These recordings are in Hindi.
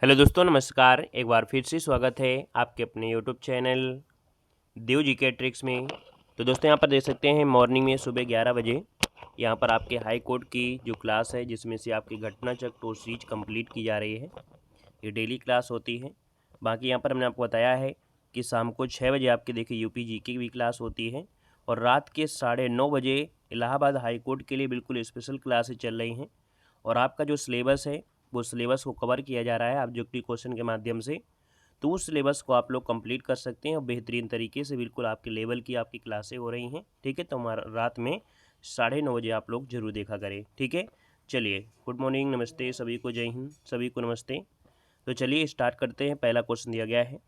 हेलो दोस्तों, नमस्कार। एक बार फिर से स्वागत है आपके अपने यूट्यूब चैनल देव जी के ट्रिक्स में। तो दोस्तों यहाँ पर देख सकते हैं मॉर्निंग में सुबह 11 बजे यहाँ पर आपके हाई कोर्ट की जो क्लास है जिसमें से आपकी घटना चक्र टू सीज कंप्लीट की जा रही है। ये डेली क्लास होती है। बाकी यहाँ पर हमने आपको बताया है कि शाम को 6 बजे आपके देखिए यूपी जी की भी क्लास होती है और रात के 9:30 बजे इलाहाबाद हाई कोर्ट के लिए बिल्कुल स्पेशल क्लासेस चल रही हैं। और आपका जो सिलेबस है वो सिलेबस को कवर किया जा रहा है ऑब्जेक्टिव क्वेश्चन के माध्यम से। तो उस सिलेबस को आप लोग कंप्लीट कर सकते हैं और बेहतरीन तरीके से बिल्कुल आपके लेवल की आपकी क्लासें हो रही हैं। ठीक है, तो हमारा रात में 9:30 बजे आप लोग जरूर देखा करें। ठीक है, चलिए गुड मॉर्निंग, नमस्ते सभी को, जय हिंद सभी को, नमस्ते। तो चलिए स्टार्ट करते हैं। पहला क्वेश्चन दिया गया है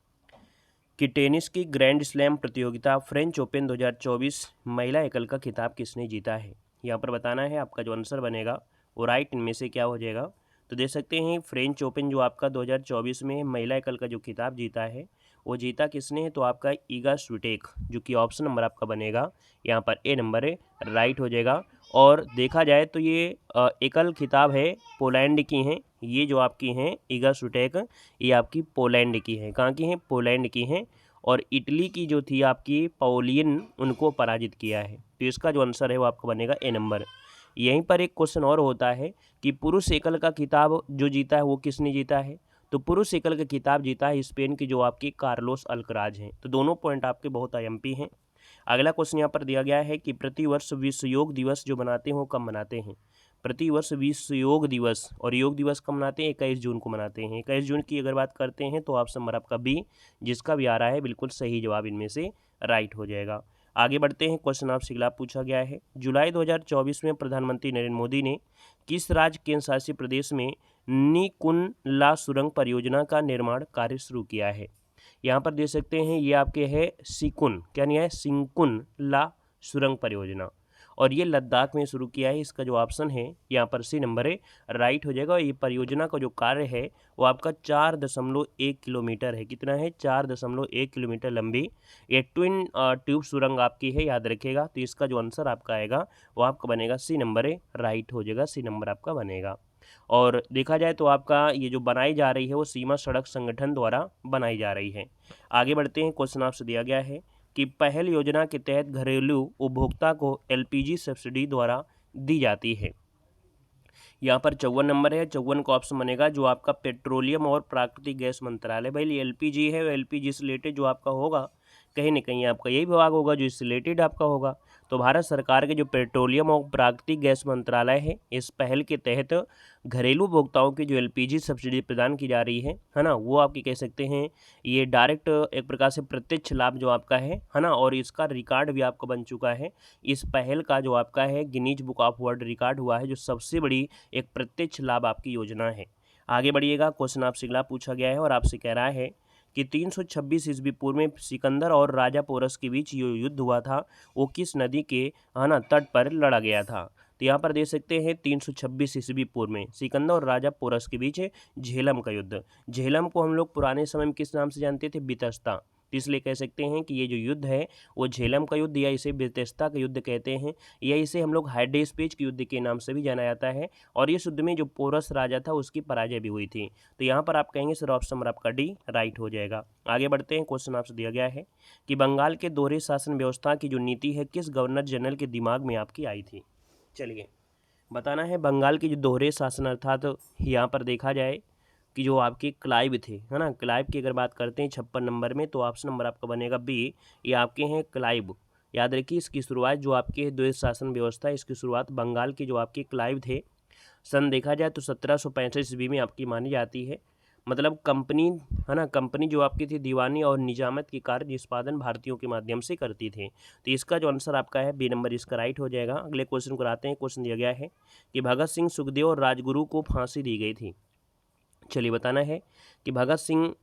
कि टेनिस की ग्रैंड स्लैम प्रतियोगिता फ्रेंच ओपन 2024 महिला एकल का खिताब किसने जीता है। यहाँ पर बताना है। आपका जो आंसर बनेगा वो राइट इनमें से क्या हो जाएगा। तो देख सकते हैं फ्रेंच ओपन जो आपका 2024 में महिला एकल का जो खिताब जीता है वो जीता किसने है, तो आपका ईगा स्विटेक, जो कि ऑप्शन नंबर आपका बनेगा यहाँ पर ए नंबर है, राइट हो जाएगा। और देखा जाए तो ये एकल खिताब है, पोलैंड की हैं ये जो आपकी हैं ईगा स्विटेक, ये आपकी पोलैंड की हैं। कहाँ की हैं? पोलैंड की हैं। और इटली की जो थी आपकी पाउलियन, उनको पराजित किया है। तो इसका जो आंसर है वो आपका बनेगा ए नंबर। यहीं पर एक क्वेश्चन और होता है कि पुरुष एकल का खिताब जो जीता है वो किसने जीता है। तो पुरुष एकल का खिताब जीता है स्पेन की जो आपकी कार्लोस अल्कराज हैं। तो दोनों पॉइंट आपके बहुत आईएमपी हैं। अगला क्वेश्चन यहाँ पर दिया गया है कि प्रतिवर्ष विश्व योग दिवस जो मनाते हैं वो कब मनाते हैं। प्रतिवर्ष विश्व योग दिवस, और योग दिवस कब मनाते हैं? 21 जून को मनाते हैं। 21 जून की अगर बात करते हैं तो ऑप्शन नंबर आपका बी, जिसका भी आ रहा है बिल्कुल सही जवाब इनमें से राइट हो जाएगा। आगे बढ़ते हैं। क्वेश्चन आपसे खिलाफ पूछा गया है, जुलाई 2024 में प्रधानमंत्री नरेंद्र मोदी ने किस राज्य केंद्र शासित प्रदेश में नीकुन ला सुरंग परियोजना का निर्माण कार्य शुरू किया है। यहाँ पर देख सकते हैं ये आपके है सिकुन, क्या नहीं है, सिंकुन ला सुरंग परियोजना, और ये लद्दाख में शुरू किया है। इसका जो ऑप्शन है यहाँ पर सी नंबर है, राइट हो जाएगा। ये परियोजना का जो कार्य है वो आपका 4.1 किलोमीटर है। कितना है? 4.1 किलोमीटर लंबी ये ट्विन ट्यूब सुरंग आपकी है, याद रखिएगा। तो इसका जो आंसर आपका आएगा वो आपका बनेगा सी नंबर है, राइट हो जाएगा, सी नंबर आपका बनेगा। और देखा जाए तो आपका ये जो बनाई जा रही है वो सीमा सड़क संगठन द्वारा बनाई जा रही है। आगे बढ़ते हैं। क्वेश्चन आपसे दिया गया है कि पहल योजना के तहत घरेलू उपभोक्ता को एलपीजी सब्सिडी द्वारा दी जाती है। यहाँ पर 54 नंबर है, 54 का ऑप्शन बनेगा जो आपका पेट्रोलियम और प्राकृतिक गैस मंत्रालय। भाई ये एलपीजी है, एलपीजी से रिलेटेड जो आपका होगा कहीं ना कहीं आपका यही विभाग होगा जो इससे रिलेटेड आपका होगा। तो भारत सरकार के जो पेट्रोलियम और प्राकृतिक गैस मंत्रालय है, इस पहल के तहत घरेलू उपभोक्ताओं की जो एलपीजी सब्सिडी प्रदान की जा रही है ना, वो आपकी कह सकते हैं ये डायरेक्ट एक प्रकार से प्रत्यक्ष लाभ जो आपका है ना, और इसका रिकॉर्ड भी आपका बन चुका है। इस पहल का जो आपका है Guinness book of world record हुआ है, जो सबसे बड़ी एक प्रत्यक्ष लाभ आपकी योजना है। आगे बढ़िएगा। क्वेश्चन आपसे अगला पूछा गया है और आपसे कह रहा है कि 326 ईस्वी पूर्व में सिकंदर और राजा पोरस के बीच जो युद्ध हुआ था वो किस नदी के है ना तट पर लड़ा गया था। तो यहाँ पर देख सकते हैं 326 ईस्वी पूर्व में सिकंदर और राजा पोरस के बीच झेलम का युद्ध। झेलम को हम लोग पुराने समय में किस नाम से जानते थे? बितस्ता। तो इसलिए कह सकते हैं कि ये जो युद्ध है वो झेलम का युद्ध या इसे बितस्ता का युद्ध कहते हैं, या इसे हम लोग हाइडेस्पेज के युद्ध के नाम से भी जाना जाता है। और इस युद्ध में जो पोरस राजा था उसकी पराजय भी हुई थी। तो यहाँ पर आप कहेंगे सर ऑप्शन नंबर आपका डी राइट हो जाएगा। आगे बढ़ते हैं। क्वेश्चन आपसे दिया गया है कि बंगाल के दोहरे शासन व्यवस्था की जो नीति है किस गवर्नर जनरल के दिमाग में आपकी आई थी। चलिए बताना है। बंगाल की जो दोहरे शासन अर्थात यहाँ पर देखा जाए कि जो आपके क्लाइव थे है ना, क्लाइव की अगर बात करते हैं 56 नंबर में, तो ऑप्शन नंबर आपका बनेगा बी, ये आपके हैं क्लाइव। याद रखिए इसकी शुरुआत जो आपके द्वैध शासन व्यवस्था है इसकी शुरुआत बंगाल के जो आपके क्लाइव थे सन देखा जाए तो 1765 ईस्वी में आपकी मानी जाती है। मतलब कंपनी है ना, कंपनी जो आपकी थी दीवानी और निजामत के कार्य निष्पादन भारतीयों के माध्यम से करती थी। तो इसका जो आंसर आपका है बी नंबर, इसका राइट हो जाएगा। अगले क्वेश्चन को आते हैं। क्वेश्चन दिया गया है कि भगत सिंह, सुखदेव और राजगुरु को फांसी दी गई थी। चलिए बताना है कि भगत सिंह,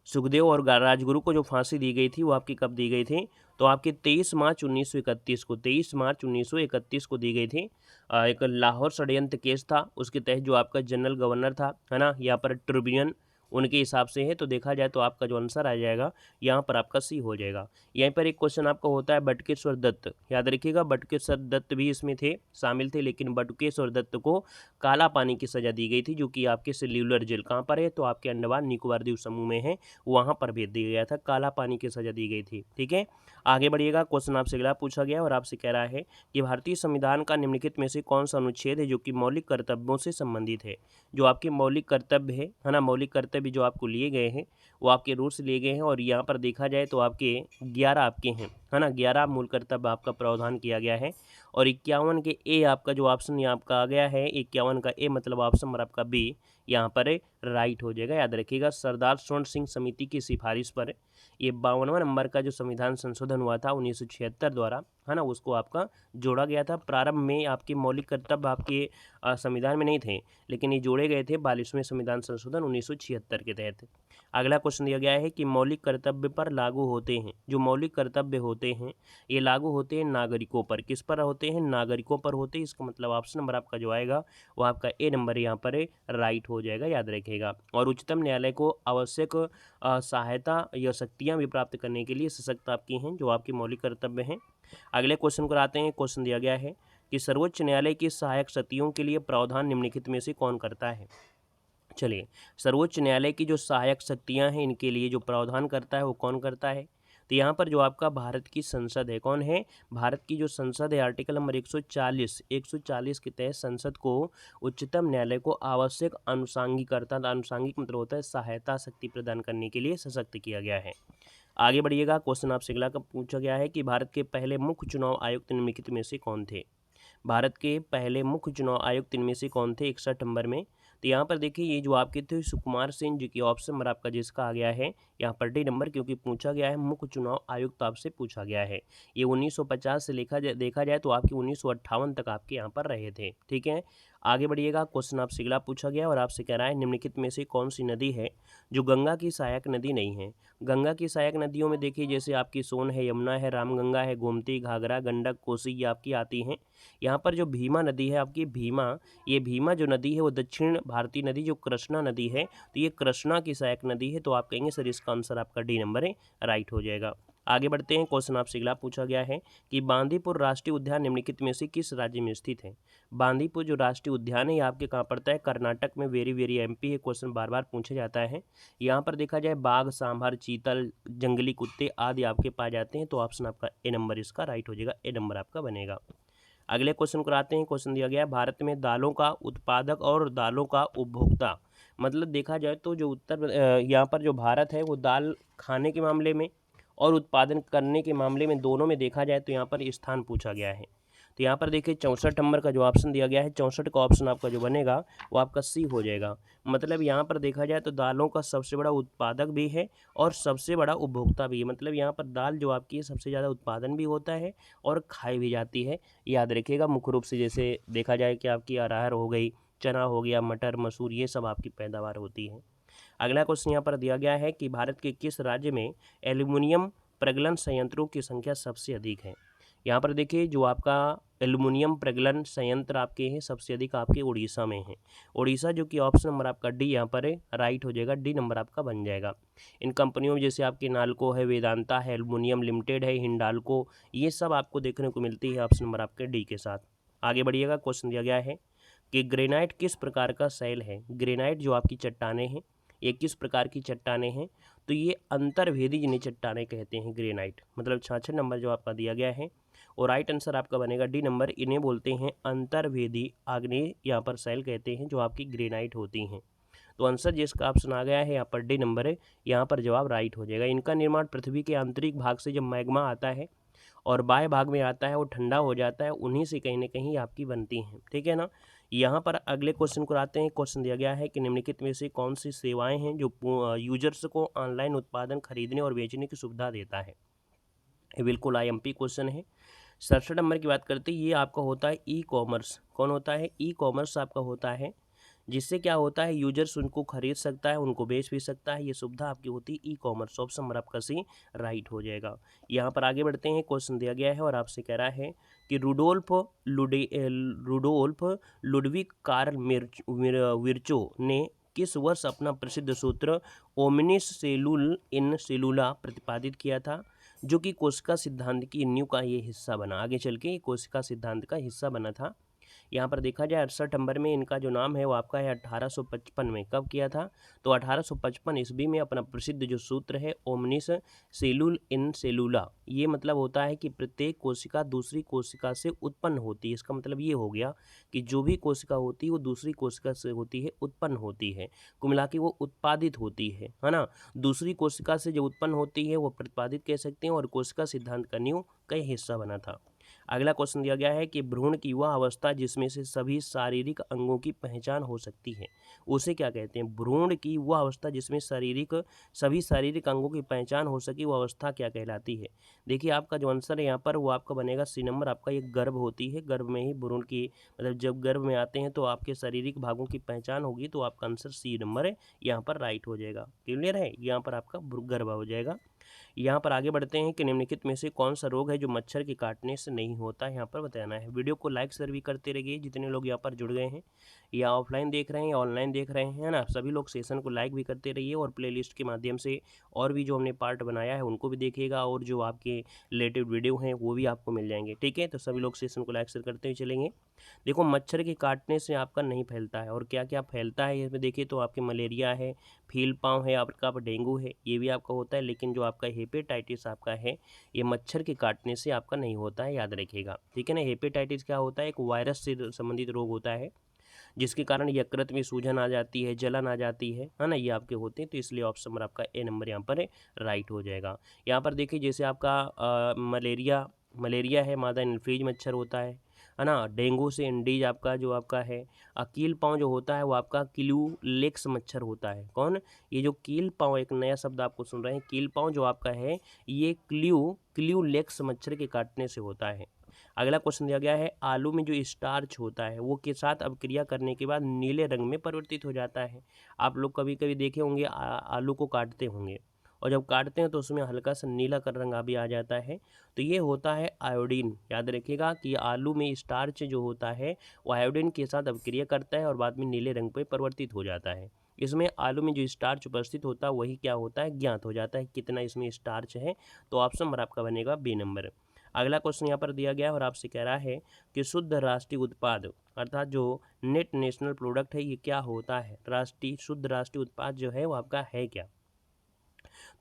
सुखदेव और राजगुरु को जो फांसी दी गई थी वो आपकी कब दी गई थी। तो आपकी 23 मार्च 1931 को, 23 मार्च 1931 को दी गई थी। एक लाहौर षड्यंत्र केस था, उसके तहत जो आपका जनरल गवर्नर था है ना, यहाँ पर ट्रिब्यूनल, उनके हिसाब से है, तो देखा जाए तो आपका जो आंसर आ जाएगा यहाँ पर आपका सी हो जाएगा। यहीं पर एक क्वेश्चन आपका होता है बटुकेश्वर दत्त, याद रखिएगा बटुकेश्वर दत्त भी इसमें थे, शामिल थे, लेकिन बटुकेश्वर दत्त को काला पानी की सज़ा दी गई थी, जो कि आपके सेल्यूलर जेल कहाँ पर है, तो आपके अंडमान निकोबार द्वीप समूह में है, वहाँ पर भेज दिया गया था, काला पानी की सज़ा दी गई थी। ठीक है, आगे बढ़िएगा। क्वेश्चन आपसे अगला पूछा गया और आपसे कह रहा है कि भारतीय संविधान का निम्नलिखित में से कौन सा अनुच्छेद है जो कि मौलिक कर्तव्यों से संबंधित है। जो आपके मौलिक कर्तव्य है ना, मौलिक कर्तव्य जो आपको लिए गए हैं वो आपके रूल से लिए गए हैं, और यहाँ पर देखा जाए तो आपके 11 आपके हैं, है ना, 11 मूल कर्तव्य आपका प्रावधान किया गया है, और 51 के ए आपका जो ऑप्शन यहाँ आपका आ गया है, 51 का ए मतलब ऑप्शन नंबर आपका बी यहाँ पर राइट हो जाएगा। याद रखिएगा सरदार स्वर्ण सिंह समिति की सिफारिश पर ये 52वां नंबर का जो संविधान संशोधन हुआ था 1976 द्वारा, है ना, उसको आपका जोड़ा गया था। प्रारंभ में आपके मौलिक कर्तव्य आपके संविधान में नहीं थे, लेकिन ये जोड़े गए थे 42वें संविधान संशोधन 1976 के तहत। अगला क्वेश्चन दिया गया है कि मौलिक कर्तव्य पर लागू होते हैं, जो मौलिक कर्तव्य होते हैं ये लागू होते हैं नागरिकों पर। किस पर होते हैं, नागरिकों पर होते हैं। इसका मतलब ऑप्शन नंबर आपका जो आएगा वो आपका ए नंबर यहाँ पर राइट हो जाएगा, याद रखिएगा। और उच्चतम न्यायालय को आवश्यक सहायता या शक्तियाँ भी प्राप्त करने के लिए सशक्त आपकी हैं, जो आपके मौलिक कर्तव्य हैं। अगले क्वेश्चन को आते हैं। क्वेश्चन दिया गया है कि सर्वोच्च न्यायालय की सहायक शक्तियों के लिए प्रावधान निम्नलिखित में से कौन करता है। चलिए, सर्वोच्च न्यायालय की जो सहायक शक्तियां हैं इनके लिए जो प्रावधान करता है वो कौन करता है, तो यहाँ पर जो आपका भारत की संसद है, कौन है, भारत की जो संसद है, आर्टिकल नंबर 140 के तहत संसद को उच्चतम न्यायालय को आवश्यक अनुषांगिकता, अनुषांगिक मतलब होता है सहायता शक्ति प्रदान करने के लिए सशक्त किया गया है। आगे बढ़िएगा। क्वेश्चन आपसे अगला का पूछा गया है कि भारत के पहले मुख्य चुनाव आयुक्त निम्नलिखित में से कौन थे। भारत के पहले मुख्य चुनाव आयुक्त इनमें से कौन थे 61 नंबर में, तो यहाँ पर देखिए ये जो आपके थे सुकुमार सेन, जो कि ऑप्शन नंबर आपका जिसका आ गया है यहाँ पर डी नंबर, क्योंकि पूछा गया है मुख्य चुनाव आयुक्त आपसे पूछा गया है। ये 1950 से देखा जाए तो आपके 1958 तक आपके यहाँ पर रहे थे। ठीक है, आगे बढ़िएगा। क्वेश्चन आपसे अगला पूछा गया और आपसे कह रहा है निम्नलिखित में से कौन सी नदी है जो गंगा की सहायक नदी नहीं है। गंगा की सहायक नदियों में देखिए जैसे आपकी सोन है, यमुना है, रामगंगा है, गोमती, घाघरा, गंडक, कोसी ये आपकी आती हैं। यहाँ पर जो भीमा नदी है आपकी, ये भीमा जो नदी है वो दक्षिण भारतीय नदी जो कृष्णा नदी है, तो ये कृष्णा की सहायक नदी है, तो आप कहेंगे सर इसका आंसर आपका डी नंबर है, राइट हो जाएगा। आगे बढ़ते हैं। क्वेश्चन आपसे अगला पूछा गया है कि बांदीपुर राष्ट्रीय उद्यान निम्नलिखित में से किस राज्य में स्थित है। बांदीपुर जो राष्ट्रीय उद्यान है ये आपके कहाँ पड़ता है, कर्नाटक में, वेरी वेरी एमपी है, क्वेश्चन बार बार पूछा जाता है। यहाँ पर देखा जाए बाघ, सांभर, चीतल, जंगली कुत्ते आदि आपके पाए जाते हैं, तो ऑप्शन आपका ए नंबर इसका राइट हो जाएगा, ए नंबर आपका बनेगा। अगले क्वेश्चन को आते हैं। क्वेश्चन दिया गया है भारत में दालों का उत्पादक और दालों का उपभोक्ता, मतलब देखा जाए तो जो यहाँ पर जो भारत है वो दाल खाने के मामले में और उत्पादन करने के मामले में दोनों में देखा जाए तो यहाँ पर स्थान पूछा गया है। तो यहाँ पर देखिए 64 नंबर का जो ऑप्शन दिया गया है, 64 का ऑप्शन आपका जो बनेगा वो आपका सी हो जाएगा। मतलब यहाँ पर देखा जाए तो दालों का सबसे बड़ा उत्पादक भी है और सबसे बड़ा उपभोक्ता भी है। मतलब यहाँ पर दाल जो आपकी है सबसे ज़्यादा उत्पादन भी होता है और खाई भी जाती है, याद रखिएगा। मुख्य रूप से जैसे देखा जाए कि आपकी अरहर हो गई, चना हो गया, मटर, मसूर, ये सब आपकी पैदावार होती है। अगला क्वेश्चन यहाँ पर दिया गया है कि भारत के किस राज्य में एल्यूमिनियम प्रगलन संयंत्रों की संख्या सबसे अधिक है। यहाँ पर देखिए जो आपका एल्युमिनियम प्रगलन संयंत्र आपके हैं सबसे अधिक आपके उड़ीसा में है। उड़ीसा जो कि ऑप्शन नंबर आपका डी यहाँ पर है, राइट हो जाएगा, डी नंबर आपका बन जाएगा। इन कंपनियों में जैसे आपकी नालको है, वेदांता है, एल्युमिनियम लिमिटेड है, हिंडाल्को, ये सब आपको देखने को मिलती है ऑप्शन नंबर आपके डी के साथ। आगे बढ़िएगा। क्वेश्चन दिया गया है कि ग्रेनाइट किस प्रकार का शैल है। ग्रेनाइट जो आपकी चट्टानें हैं ये किस प्रकार की चट्टानें हैं, तो ये अंतर्भेदी जिन्हें चट्टानें कहते हैं ग्रेनाइट। मतलब 66 नंबर जो आपका दिया गया है और राइट आंसर आपका बनेगा डी नंबर, इन्हें बोलते हैं अंतर्भेदी आग्नेय यहाँ पर शैल कहते हैं जो आपकी ग्रेनाइट होती हैं। तो आंसर जिसका ऑप्शन आ गया है यहाँ पर डी नंबर है, यहाँ पर जवाब राइट हो जाएगा। इनका निर्माण पृथ्वी के आंतरिक भाग से जब मैग्मा आता है और बाह्य भाग में आता है वो ठंडा हो जाता है, उन्हीं से कहीं ना कहीं आपकी बनती हैं। ठीक है ना। यहाँ पर अगले क्वेश्चन को आते हैं। क्वेश्चन दिया गया है कि निम्नलिखित में से कौन सी सेवाएं हैं जो यूजर्स को ऑनलाइन उत्पादन खरीदने और बेचने की सुविधा देता है। ये बिल्कुल IMP क्वेश्चन है। 67 नंबर की बात करते हैं, ये आपका होता है ई कॉमर्स। कौन होता है, ई कॉमर्स आपका होता है, जिससे क्या होता है यूजर्स उनको खरीद सकता है, उनको बेच भी सकता है, ये सुविधा आपकी होती है ई कॉमर्स। ऑप्शन नंबर आपका सी राइट हो जाएगा। यहाँ पर आगे बढ़ते हैं। क्वेश्चन दिया गया है और आपसे कह रहा है कि रुडोल्फ लुडविक कार्ल विर्चो ने किस वर्ष अपना प्रसिद्ध सूत्र ओमिनिस सेलुल इन सेलुला प्रतिपादित किया था, जो कि कोशिका सिद्धांत की नींव का ये हिस्सा बना। आगे चल के कोशिका सिद्धांत का हिस्सा बना था। यहाँ पर देखा जाए 68 नंबर में इनका जो नाम है वो आपका है 1855 में। कब किया था? तो 1855 ईस्वी में अपना प्रसिद्ध जो सूत्र है ओमनिस सेलुल इन सेलुला, ये मतलब होता है कि प्रत्येक कोशिका दूसरी कोशिका से उत्पन्न होती है। इसका मतलब ये हो गया कि जो भी कोशिका होती है वो दूसरी कोशिका से होती है, उत्पन्न होती है, कुल मिला के वो उत्पादित होती है ना। दूसरी कोशिका से जो उत्पन्न होती है वो प्रतिपादित कह सकते हैं, और कोशिका सिद्धांत का नींव का हिस्सा बना था। अगला क्वेश्चन दिया गया है कि भ्रूण की वह अवस्था जिसमें से सभी शारीरिक अंगों की पहचान हो सकती है, उसे क्या कहते हैं? भ्रूण की वह अवस्था जिसमें सभी शारीरिक अंगों की पहचान हो सके, वो अवस्था क्या कहलाती है? देखिए आपका जो आंसर है यहाँ पर वो आपका बनेगा सी नंबर। आपका ये गर्भ होती है, गर्भ में ही भ्रूण की मतलब जब गर्भ में आते हैं तो आपके शारीरिक भागों की पहचान होगी, तो आपका आंसर सी नंबर है यहाँ पर राइट हो जाएगा। क्लियर है? यहाँ पर आपका गर्भ हो जाएगा। यहाँ पर आगे बढ़ते हैं कि निम्नलिखित में से कौन सा रोग है जो मच्छर के काटने से नहीं होता है, यहाँ पर बताना है। वीडियो को लाइक शेयर भी करते रहिए, जितने लोग यहाँ पर जुड़ गए हैं या ऑफलाइन देख रहे हैं या ऑनलाइन देख रहे हैं, है ना, सभी लोग सेशन को लाइक भी करते रहिए, और प्लेलिस्ट के माध्यम से और भी जो हमने पार्ट बनाया है उनको भी देखिएगा, और जो आपके रिलेटेड वीडियो हैं वो भी आपको मिल जाएंगे। ठीक है, तो सभी लोग सेशन को लाइक शेयर करते हुए चलेंगे। देखो मच्छर के काटने से आपका नहीं फैलता है, और क्या क्या फैलता है इसमें देखिए तो आपके मलेरिया है, फील पाँव है, आपका डेंगू है, ये भी आपका होता है। लेकिन जो आपका हेपेटाइटिस आपका है ये मच्छर के काटने से आपका नहीं होता है, याद रखिएगा। ठीक है ना। हेपेटाइटिस क्या होता है? एक वायरस से संबंधित रोग होता है, जिसके कारण यकृत में सूजन आ जाती है, जलन आ जाती है ना, ये आपके होते हैं। तो इसलिए ऑप्शन नंबर आपका ए नंबर यहाँ पर राइट हो जाएगा। यहाँ पर देखिए जैसे आपका मलेरिया है, मादा इन्फ्लूएंजा मच्छर होता है ना। डेंगू से इंडीज आपका जो आपका है, कील पाँव जो होता है वो आपका क्यूलेक्स मच्छर होता है। कौन? ये जो कील पाँव, एक नया शब्द आपको सुन रहे हैं, कील पाँव जो आपका है ये क्यूलेक्स मच्छर के काटने से होता है। अगला क्वेश्चन दिया गया है, आलू में जो स्टार्च होता है वो के साथ अपक्रिया करने के बाद नीले रंग में परिवर्तित हो जाता है। आप लोग कभी कभी देखे होंगे आलू को काटते होंगे, और जब काटते हैं तो उसमें हल्का सा नीला रंग भी आ जाता है, तो ये होता है आयोडीन। याद रखिएगा कि आलू में स्टार्च जो होता है वो आयोडीन के साथ अपक्रिया करता है और बाद में नीले रंग पर परिवर्तित हो जाता है। इसमें आलू में जो स्टार्च उपस्थित होता है वही क्या होता है? ज्ञात हो जाता है कितना इसमें स्टार्च है। तो ऑप्शन नंबर आपका बनेगा बी नंबर। अगला क्वेश्चन यहाँ पर दिया गया और आपसे कह रहा है कि शुद्ध राष्ट्रीय उत्पाद अर्थात जो नेट नेशनल प्रोडक्ट है ये क्या होता है? शुद्ध राष्ट्रीय उत्पाद जो है वो आपका है क्या?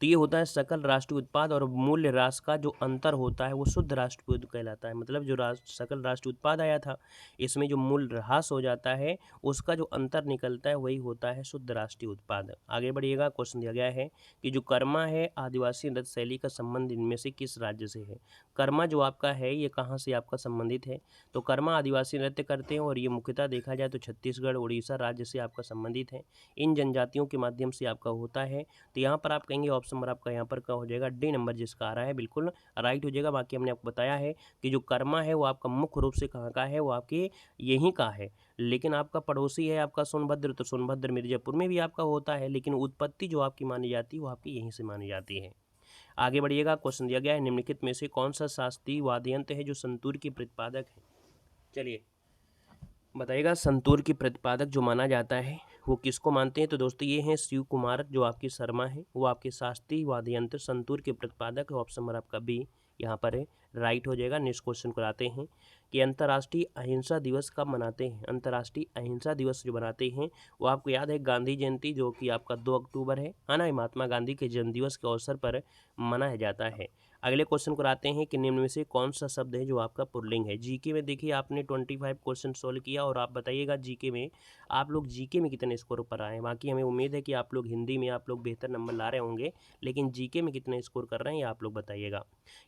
तो ये होता है सकल राष्ट्रीय उत्पाद और मूल्य ह्रास का जो अंतर होता है वो शुद्ध राष्ट्रीय उत्पाद कहलाता है। मतलब जो सकल राष्ट्रीय उत्पाद आया था इसमें जो मूल्य ह्रास हो जाता है उसका जो अंतर निकलता है वही होता है शुद्ध राष्ट्रीय उत्पाद। आगे बढ़िएगा, क्वेश्चन दिया गया है कि जो कर्मा है आदिवासी नृत्य शैली का संबंध इनमें से किस राज्य से है? कर्मा जो आपका है ये कहाँ से आपका संबंधित है? तो कर्मा आदिवासी नृत्य करते हैं और ये मुख्यतः देखा जाए तो छत्तीसगढ़ उड़ीसा राज्य से आपका संबंधित है। इन जनजातियों के माध्यम से आपका होता है। तो यहाँ पर आप कहेंगे ऑप्शन नंबर आपका यहाँ पर क्या हो जाएगा? डी नंबर जिसका आ रहा है बिल्कुल राइट हो जाएगा। बाकी हमने आपको बताया है कि जो कर्मा है वो आपका मुख्य रूप से कहाँ का है? वो आपके यहीं का है, लेकिन आपका पड़ोसी है आपका सोनभद्र, तो सोनभद्र मिर्जापुर में भी आपका होता है, लेकिन उत्पत्ति जो आपकी मानी जाती है वो आपकी यहीं से मानी जाती है। आगे बढ़िएगा, क्वेश्चन दिया गया है निम्नलिखित में से कौन सा शास्त्रीय वाद्य यंत्र है जो संतूर की प्रतिपादक है? चलिए बताइएगा, संतूर की प्रतिपादक जो माना जाता है वो किसको मानते हैं? तो दोस्तों ये हैं शिव कुमार जो आपकी शर्मा है, वो आपके शास्त्रीय वाद्य यंत्र संतूर के प्रतिपादक है। ऑप्शन नंबर आपका बी यहाँ पर है राइट हो जाएगा। नेक्स्ट क्वेश्चन को आते हैं कि अंतर्राष्ट्रीय अहिंसा दिवस कब मनाते हैं? अंतर्राष्ट्रीय अहिंसा दिवस जो मनाते हैं वो आपको याद है गांधी जयंती जो कि आपका 2 अक्टूबर है ना, महात्मा गांधी के जन्मदिवस के अवसर पर मनाया जाता है। अगले क्वेश्चन को आते हैं कि निम्न में से कौन सा शब्द है जो आपका पुल्लिंग है? जीके में देखिए आपने 25 क्वेश्चन सोल्व किया और आप बताइएगा जीके में आप लोग जीके में कितने स्कोर पर आए हैं। बाकी हमें उम्मीद है कि आप लोग हिंदी में आप लोग बेहतर नंबर ला रहे होंगे, लेकिन जीके में कितने स्कोर कर रहे हैं ये आप लोग बताइएगा।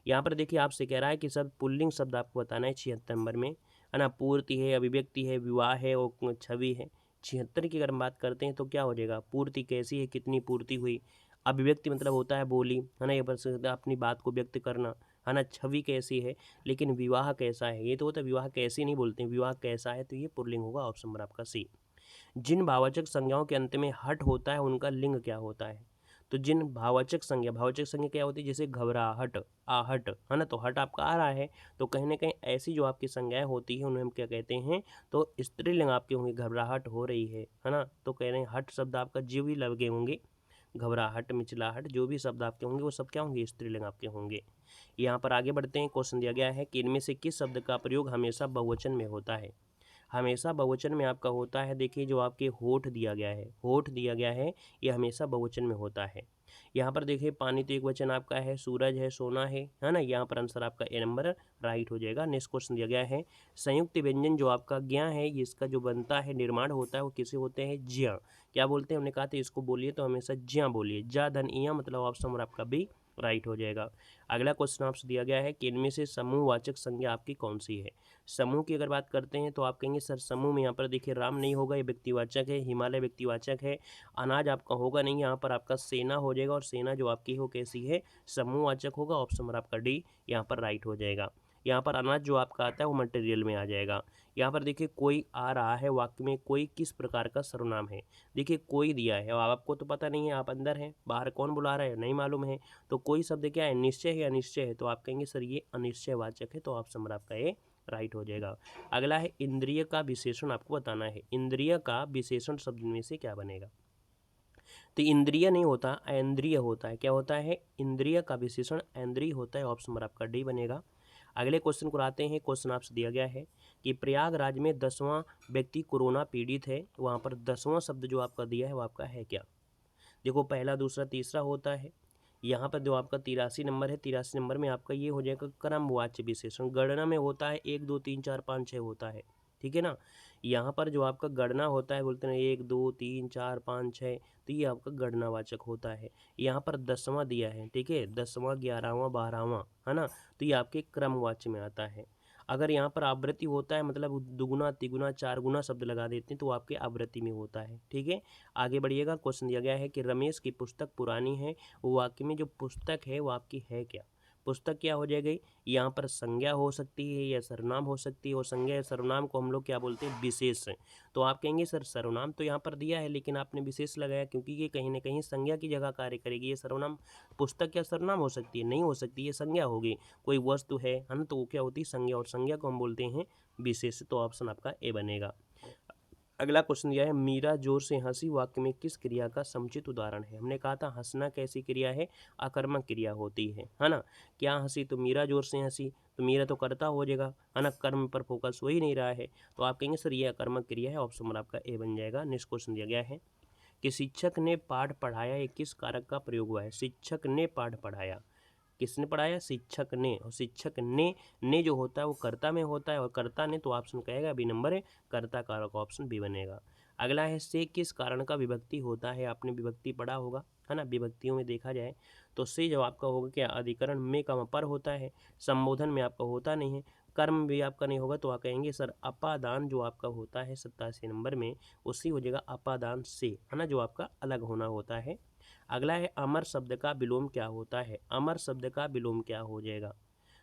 यहाँ पर देखिए आपसे कह रहा है कि सब पुल्लिंग शब्द आपको बताना है 76 नंबर में, है ना। पूर्ति है, अभिव्यक्ति है, विवाह है और छवि है। 76 की अगर हम बात करते हैं तो क्या हो जाएगा? पूर्ति कैसी है, कितनी पूर्ति हुई। अभिव्यक्ति मतलब होता है बोली, है ना, ये बस अपनी बात को व्यक्त करना, है ना। छवि कैसी है, लेकिन विवाह कैसा है, ये तो होता है विवाह कैसी नहीं बोलते हैं, विवाह कैसा है, तो ये पुल्लिंग होगा। ऑप्शन नंबर आपका सी। जिन भाववाचक संज्ञाओं के अंत में हट होता है उनका लिंग क्या होता है? तो जिन भाववाचक संज्ञा क्या होती है, जैसे घबराहट, आहट, है ना, तो हट आपका आ रहा है, तो कहीं ना कहीं ऐसी जो आपकी संज्ञाएं होती है उन्हें हम क्या कहते हैं, तो स्त्रीलिंग आपके होंगे, घबराहट हो रही है ना, तो कह रहे हैं हट शब्द आपका जीव ही लगे होंगे, घबराहट, मिचलाहट, जो भी शब्द आपके होंगे वो सब क्या होंगे, स्त्रीलिंग आपके होंगे। यहाँ पर आगे बढ़ते हैं, क्वेश्चन दिया गया है कि इनमें से किस शब्द का प्रयोग हमेशा बहुवचन में होता है। हमेशा बहुवचन में आपका होता है, देखिए जो आपके होठ दिया गया है, होठ दिया गया है, ये हमेशा बहुवचन में होता है। यहाँ पर देखिए पानी तो एक वचन आपका है, सूरज है, सोना है ना, यहाँ पर आंसर आपका ए नंबर राइट हो जाएगा। नेक्स्ट क्वेश्चन दिया गया है, संयुक्त व्यंजन जो आपका ज्ञ है, इसका जो बनता है, निर्माण होता है, वो किसे होते हैं, ज्ञ। क्या बोलते हैं, हमने कहा था इसको बोलिए तो हमेशा ज्ञ बोलिए, जा धन इया, मतलब ऑप्शन आपका बी राइट हो जाएगा। अगला क्वेश्चन आपसे दिया गया है कि इनमें से समूहवाचक संज्ञा आपकी कौन सी है। समूह की अगर बात करते हैं तो आप कहेंगे सर समूह में यहाँ पर देखिए राम नहीं होगा, ये व्यक्तिवाचक है, हिमालय व्यक्तिवाचक है, अनाज आपका होगा नहीं, यहाँ पर आपका सेना हो जाएगा, और सेना जो आपकी हो कैसी है, समूहवाचक होगा, ऑप्शन नंबर आपका डी यहाँ पर राइट हो जाएगा। यहाँ पर अनाज जो आपका आता है वो मटेरियल में आ जाएगा। यहाँ पर देखिए कोई आ रहा है, वाक्य में कोई किस प्रकार का सर्वनाम है, देखिए कोई दिया है और आपको तो पता नहीं है, आप अंदर हैं, बाहर कौन बुला रहा है नहीं मालूम है, तो कोई शब्द क्या है, निश्चय है, अनिश्चय है, तो आप कहेंगे सर ये अनिश्चयवाचक है, तो ऑप्शन नंबर आपका ए राइट हो जाएगा। अगला है इंद्रिय का विशेषण आपको बताना है, इंद्रिय का विशेषण शब्द में से क्या बनेगा। तो इंद्रिय नहीं होता, ऐन्द्रिय होता है। क्या होता है, इंद्रिय का विशेषण ऐन्द्रिय होता है, ऑप्शन नंबर आपका डी बनेगा। अगले क्वेश्चन को आते हैं, क्वेश्चन आपसे दिया गया है कि प्रयागराज में 10वां व्यक्ति कोरोना पीड़ित है, वहाँ पर 10वां शब्द जो आपका दिया है वो आपका है क्या। देखो पहला, दूसरा, तीसरा होता है, यहाँ पर जो आपका 83 नंबर है, 83 नंबर में आपका ये हो जाएगा क्रमवाच्य विशेषण। गणना में होता है 1 2 3 4 5 6 होता है, ठीक है ना। यहाँ पर जो आपका गणना होता है, बोलते हैं 1 2 3 4 5 6, तो ये आपका गणनावाचक होता है। यहाँ पर 10वां दिया है, ठीक है, 10वां 11वां 12वां, है ना, तो ये आपके क्रमवाच्य में आता है। अगर यहाँ पर आवृत्ति होता है, मतलब दुगुना तिगुना चार गुना शब्द लगा देते हैं, तो आपके आवृत्ति में होता है, ठीक है। आगे बढ़िएगा, क्वेश्चन दिया गया है कि रमेश की पुस्तक पुरानी है, वो वाक्य में जो पुस्तक है वो आपकी है क्या। पुस्तक क्या हो जाएगी, यहाँ पर संज्ञा हो सकती है या सर्वनाम हो सकती है, और संज्ञा या सर्वनाम को हम लोग क्या बोलते हैं, विशेष। तो आप कहेंगे सर सर्वनाम तो यहाँ पर दिया है लेकिन आपने विशेष लगाया, क्योंकि ये कहीं ना कहीं संज्ञा की जगह कार्य करेगी। ये सर्वनाम, पुस्तक क्या सर्वनाम हो सकती है, नहीं हो सकती, ये संज्ञा होगी। कोई वस्तु है ना, तो वो क्या होती है, संज्ञा, और संज्ञा को हम बोलते हैं विशेष, तो ऑप्शन आपका ए बनेगा। अगला क्वेश्चन दिया है, मीरा जोर से हंसी वाक्य में किस क्रिया का समुचित उदाहरण है। हमने कहा था हंसना कैसी क्रिया है, आकर्मक क्रिया होती है ना। क्या हंसी, तो मीरा जोर से हंसी, तो मीरा तो कर्ता हो जाएगा, है ना, कर्म पर फोकस हो ही नहीं रहा है, तो आप कहेंगे सर ये आकर्मक क्रिया है, ऑप्शन नंबर आपका ए बन जाएगा। नेक्स्ट क्वेश्चन दिया गया है कि शिक्षक ने पाठ पढ़ाया, ये किस कारक का प्रयोग हुआ है। शिक्षक ने पाठ पढ़ाया, किसने पढ़ाया, शिक्षक ने, और शिक्षक ने जो होता है वो कर्ता में होता है, और कर्ता ने, तो ऑप्शन कहेगा बी नंबर है, कर्ता कारक, ऑप्शन बी बनेगा। अगला है से किस कारण का विभक्ति होता है, आपने विभक्ति पढ़ा होगा, है ना। विभक्तियों में देखा जाए तो से जब आपका होगा क्या, अधिकरण में का पर होता है, संबोधन में आपका होता नहीं है, कर्म भी आपका नहीं होगा, तो आप कहेंगे सर अपादान जो आपका होता है 87 नंबर में, उसी हो जाएगा अपादान से, है ना, जो आपका अलग होना होता है। अगला है अमर शब्द का विलोम क्या होता है, अमर शब्द का विलोम क्या हो जाएगा।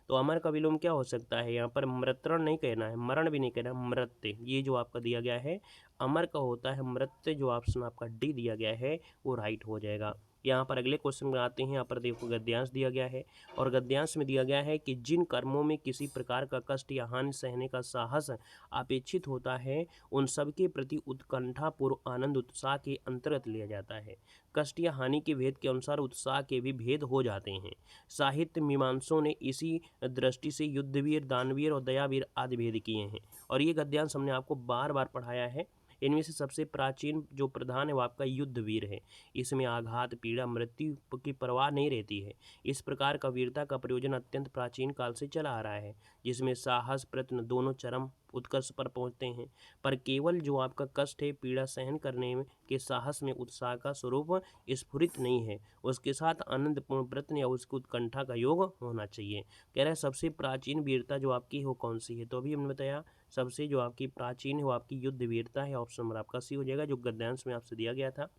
तो अमर का विलोम क्या हो सकता है, यहाँ पर मृतरण नहीं कहना है, मरण भी नहीं कहना, मृत्य, ये जो आपका दिया गया है अमर का होता है मृत्य, जो ऑप्शन आपका डी दिया गया है वो राइट हो जाएगा। यहाँ पर अगले क्वेश्चन में आते हैं, यहाँ पर देखो गद्यांश दिया गया है, और गद्यांश में दिया गया है कि जिन कर्मों में किसी प्रकार का कष्ट या हानि सहने का साहस अपेक्षित होता है, उन सब के प्रति उत्कंठापूर्व आनंद उत्साह के अंतर्गत लिया जाता है। कष्ट या हानि के भेद के अनुसार उत्साह के भी भेद हो जाते हैं। साहित्य मीमांसों ने इसी दृष्टि से युद्धवीर, दानवीर और दयावीर आदि भेद किए हैं, और ये गद्यांश हमने आपको बार बार पढ़ाया है। इनमें से सबसे प्राचीन जो प्रधान है वो आपका युद्धवीर है, इसमें आघात, पीड़ा, मृत्यु की परवाह नहीं रहती है। इस प्रकार का वीरता का प्रयोजन अत्यंत प्राचीन काल से चला आ रहा है, जिसमें साहस प्रयत्न दोनों चरम उत्कर्ष पर पहुंचते हैं। पर केवल जो आपका कष्ट है, पीड़ा सहन करने में के साहस में उत्साह का स्वरूप स्फुरित नहीं है, उसके साथ आनंदपूर्ण प्रयत्न या उसकी उत्कंठा का योग होना चाहिए। कह रहा है सबसे प्राचीन वीरता जो आपकी हो कौन सी है, तो अभी हमने बताया सबसे जो आपकी प्राचीन है वो आपकी युद्ध वीरता है, ऑप्शन नंबर आपका सी हो जाएगा, जो गद्यांश में आपसे दिया गया था।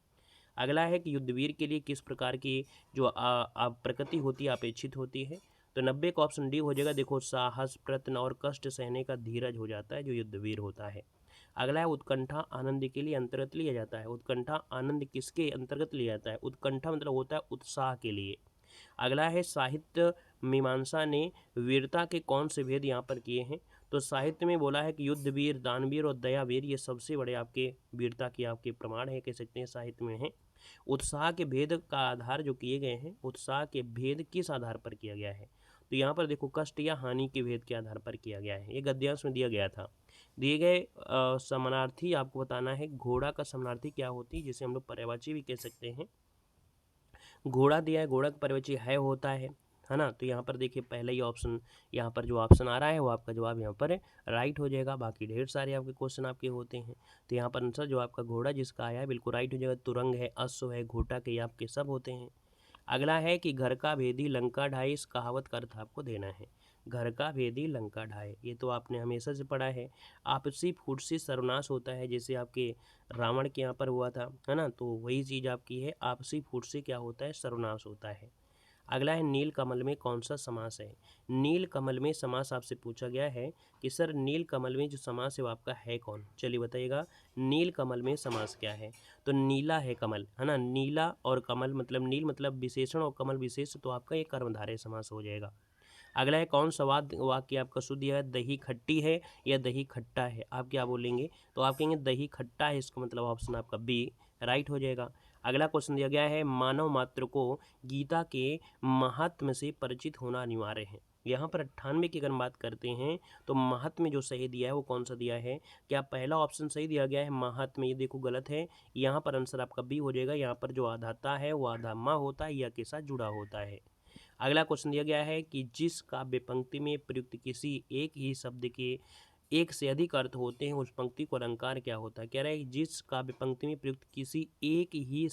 अगला है कि युद्धवीर के लिए किस प्रकार की जो प्रकृति होती है, अपेक्षित होती है, तो 90 का ऑप्शन डी हो जाएगा। देखो साहस, प्रयत्न और कष्ट सहने का धीरज हो जाता है जो युद्धवीर होता है। अगला है उत्कंठा आनंद के लिए अंतर्गत लिया जाता है। उत्कंठा आनंद किसके अंतर्गत लिया जाता है? उत्कंठा मतलब होता है उत्साह के लिए। अगला है साहित्य मीमांसा ने वीरता के कौन से भेद यहाँ पर किए हैं? तो साहित्य में बोला है कि युद्ध वीर, दानवीर और दयावीर ये सबसे बड़े आपके वीरता के आपके प्रमाण है, कह सकते हैं साहित्य में है। उत्साह के भेद का आधार जो किए गए हैं, उत्साह के भेद किस आधार पर किया गया है? तो यहाँ पर देखो कष्ट या हानि के भेद के आधार पर किया गया है। ये गद्यांश में दिया गया था। दिए गए समानार्थी आपको बताना है। घोड़ा का समानार्थी क्या होती है, जिसे हम लोग पर्यायवाची भी कह सकते हैं। घोड़ा दिया है, घोड़ा का पर्यायवाची है होता है ना। तो यहाँ पर देखिए पहला ही ऑप्शन, यहाँ पर जो ऑप्शन आ रहा है वो आपका जवाब यहाँ पर राइट हो जाएगा। बाकी ढेर सारे आपके क्वेश्चन आपके होते हैं। तो यहाँ पर आंसर जो आपका घोड़ा जिसका आया है बिल्कुल राइट हो जाएगा। तुरंग है, अश्व है, घोटा के आपके सब होते हैं। अगला है कि घर का भेदी लंका ढाए, इस कहावत का अर्थ आपको देना है। घर का भेदी लंका ढाए, ये तो आपने हमेशा से पढ़ा है। आपसी फूट से सर्वनाश होता है, जैसे आपके रावण के यहाँ पर हुआ था, है ना। तो वही चीज़ आपकी है, आपसी फूट से क्या होता है? सर्वनाश होता है। अगला है नील कमल में कौन सा समास है? नील कमल में समास आपसे पूछा गया है कि सर नील कमल में जो समास है वो आपका है कौन? चलिए बताइएगा, नील कमल में समास क्या है? तो नीला है कमल, है ना। नीला और कमल मतलब नील मतलब विशेषण और कमल विशेष, तो आपका ये कर्मधारय समास हो जाएगा। अगला है कौन सा वाक्य आपका शुद्ध है? दही खट्टी है या दही खट्टा है? आप क्या बोलेंगे? तो आप कहेंगे दही खट्टा है, इसका मतलब ऑप्शन आपका बी राइट हो जाएगा। अगला क्वेश्चन दिया गया है मानव मात्र को गीता के महात्म्य से परिचित होना अनिवार्य है। यहाँ पर 98 की अगर बात करते हैं तो महात्म्य जो सही दिया है वो कौन सा दिया है? क्या पहला ऑप्शन सही दिया गया है महात्म्य? ये देखो गलत है। यहाँ पर आंसर आपका बी हो जाएगा। यहाँ पर जो आधाता है वो आधामा होता है या के साथ जुड़ा होता है। अगला क्वेश्चन दिया गया है कि जिस काव्य पंक्ति में प्रयुक्त किसी एक ही शब्द के एक से अधिक अर्थ होते हैं उस पंक्ति को अलंकार क्या होता है? कह रहा है जिस काव्य पंक्ति में प्रयुक्त किसी एक ही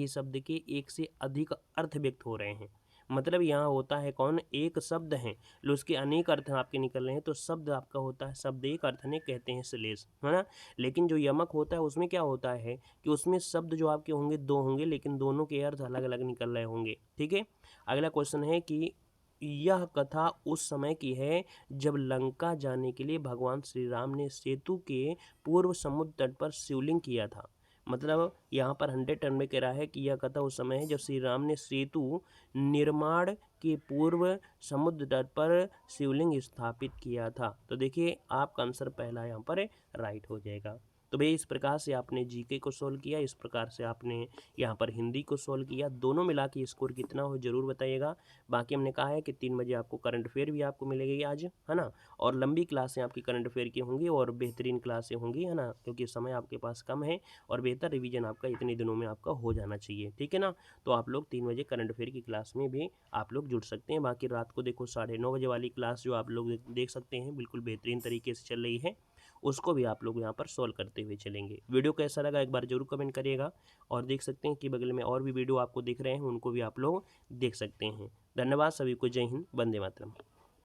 शब्द के एक से अधिक अर्थ व्यक्त हो रहे हैं, मतलब यहाँ होता है कौन? एक शब्द है लो उसके अनेक अर्थ आपके निकल रहे हैं, तो शब्द आपका होता है शब्द एक अर्थ ने कहते हैं श्लेष, है ना। लेकिन जो यमक होता है उसमें क्या होता है कि उसमें शब्द जो आपके होंगे दो होंगे, लेकिन दोनों के अर्थ अलग अलग निकल रहे होंगे, ठीक है। अगला क्वेश्चन है कि यह कथा उस समय की है जब लंका जाने के लिए भगवान श्री राम ने सेतु के पूर्व समुद्र तट पर शिवलिंग किया था। मतलब यहाँ पर 100 टन में कह रहा है कि यह कथा उस समय है जब श्री राम ने सेतु निर्माण के पूर्व समुद्र तट पर शिवलिंग स्थापित किया था। तो देखिए आपका आंसर पहला यहाँ पर राइट हो जाएगा। तो भैया इस प्रकार से आपने जीके को सॉल्व किया, इस प्रकार से आपने यहाँ पर हिंदी को सॉल्व किया। दोनों मिला के स्कोर कितना हो जरूर बताइएगा। बाकी हमने कहा है कि 3 बजे आपको करंट अफेयर भी आपको मिलेगी आज, है ना। और लंबी क्लासें आपकी करंट अफेयर की होंगी और बेहतरीन क्लासें होंगी, है ना, क्योंकि समय आपके पास कम है और बेहतर रिवीजन आपका इतने दिनों में आपका हो जाना चाहिए, ठीक है ना। तो आप लोग 3 बजे करंट अफेयर की क्लास में भी आप लोग जुड़ सकते हैं। बाकी रात को देखो 9:30 बजे वाली क्लास जो आप लोग देख सकते हैं बिल्कुल बेहतरीन तरीके से चल रही है, उसको भी आप लोग यहाँ पर सॉल्व करते हुए चलेंगे। वीडियो कैसा लगा एक बार जरूर कमेंट करिएगा और देख सकते हैं कि बगल में और भी वीडियो आपको दिख रहे हैं उनको भी आप लोग देख सकते हैं। धन्यवाद सभी को। जय हिंद, वंदे मातरम।